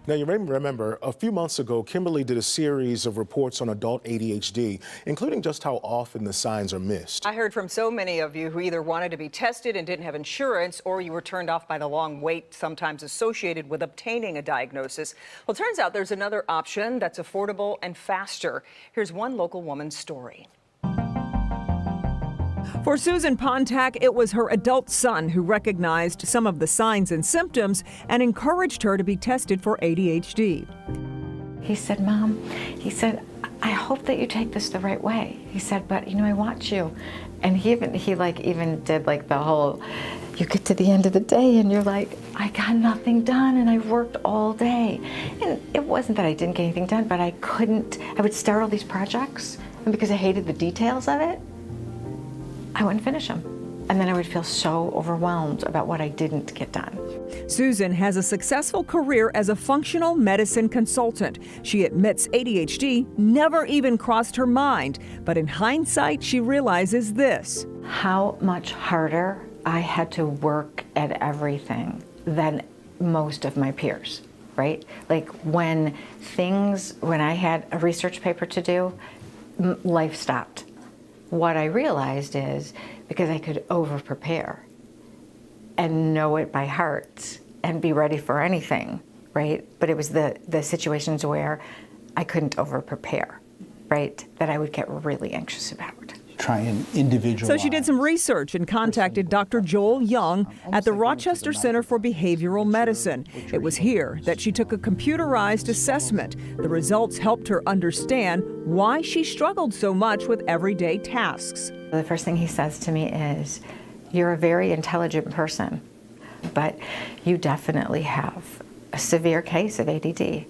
Now, you may remember a few months ago, Kimberly did a series of reports on adult ADHD, including just how often the signs are missed. I heard from so many of you who either wanted to be tested and didn't have insurance, or you were turned off by the long wait sometimes associated with obtaining a diagnosis. Well, it turns out there's another option that's affordable and faster. Here's one local woman's story. For Susan Pontac, it was her adult son who recognized some of the signs and symptoms and encouraged her to be tested for ADHD. He said, Mom, he said, I hope that you take this the right way. He said, but I watch you. And he even did the whole, you get to the end of the day and you're like, I got nothing done and I worked all day. And it wasn't that I didn't get anything done, but I would start all these projects, and because I hated the details of it, I wouldn't finish them. And then I would feel so overwhelmed about what I didn't get done. Susan has a successful career as a functional medicine consultant. She admits ADHD never even crossed her mind, but in hindsight, she realizes this: how much harder I had to work at everything than most of my peers, right? When I had a research paper to do, life stopped. What I realized is, because I could over-prepare and know it by heart and be ready for anything, right? But it was the situations where I couldn't over-prepare, right, that I would get really anxious about. Try and individualize. So she did some research and contacted Dr. Joel Young at the Rochester Center for Behavioral Medicine. It was here that she took a computerized assessment. The results helped her understand why she struggled so much with everyday tasks. The first thing he says to me is, you're a very intelligent person, but you definitely have a severe case of ADD.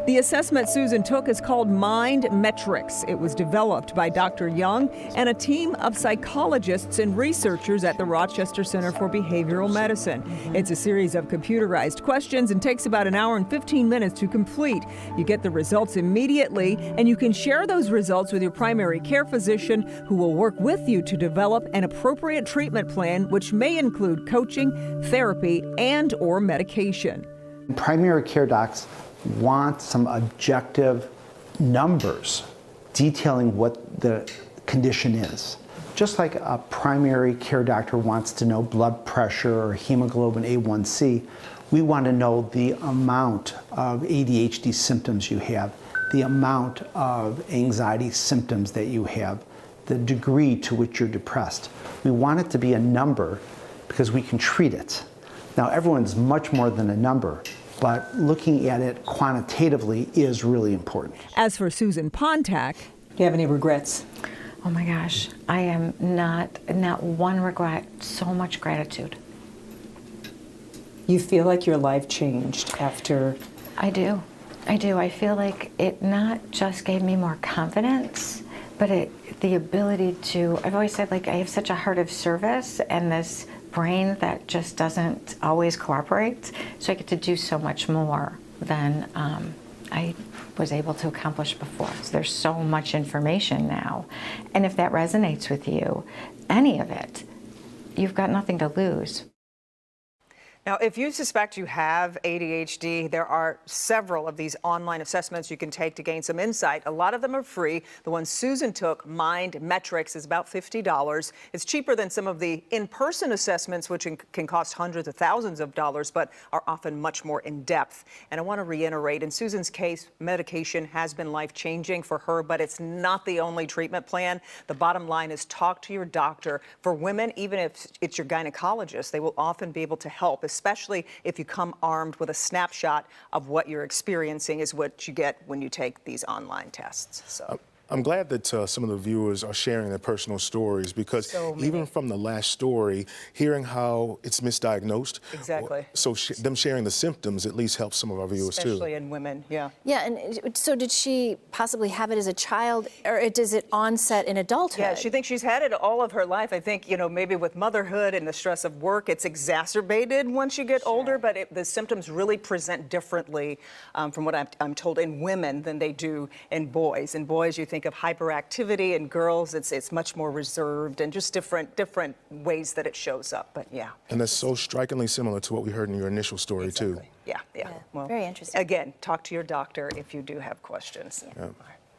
The assessment Susan took is called Mind Metrics. It was developed by Dr. Young and a team of psychologists and researchers at the Rochester Center for Behavioral Medicine. It's a series of computerized questions and takes about an hour and 15 minutes to complete. You get the results immediately, and you can share those results with your primary care physician, who will work with you to develop an appropriate treatment plan, which may include coaching, therapy, and/or medication. Primary care docs want some objective numbers detailing what the condition is. Just like a primary care doctor wants to know blood pressure or hemoglobin A1C, we want to know the amount of ADHD symptoms you have, the amount of anxiety symptoms that you have, the degree to which you're depressed. We want it to be a number because we can treat it. Now, everyone's much more than a number, but looking at it quantitatively is really important. As for Susan Pontac, do you have any regrets? Oh my gosh, I am not one regret, so much gratitude. You feel like your life changed after? I do. I feel like it not just gave me more confidence, but the ability to, I've always said, I have such a heart of service and this brain that just doesn't always cooperate, so I get to do so much more than I was able to accomplish before. So there's so much information now, and if that resonates with you, any of it, you've got nothing to lose. Now, if you suspect you have ADHD, there are several of these online assessments you can take to gain some insight. A lot of them are free. The one Susan took, Mind Metrics, is about $50. It's cheaper than some of the in-person assessments, which can cost hundreds of thousands of dollars, but are often much more in-depth. And I want to reiterate, in Susan's case, medication has been life-changing for her, but it's not the only treatment plan. The bottom line is talk to your doctor. For women, even if it's your gynecologist, they will often be able to help, especially if you come armed with a snapshot of what you're experiencing is what you get when you take these online tests. So I'm glad that some of the viewers are sharing their personal stories, because even from the last story, hearing how it's misdiagnosed. Exactly. So them sharing the symptoms at least helps some of our viewers too. Especially in women, yeah. Yeah, and so did she possibly have it as a child, or does it onset in adulthood? Yeah, she thinks she's had it all of her life. I think, maybe with motherhood and the stress of work, it's exacerbated once you get older, but the symptoms really present differently from what I'm told in women than they do in boys. In boys, you think think of hyperactivity in girls, it's much more reserved and just different ways that it shows up. But yeah. And that's so strikingly similar to what we heard in your initial story too. Yeah. Well, Very interesting. Again, talk to your doctor if you do have questions. Yeah.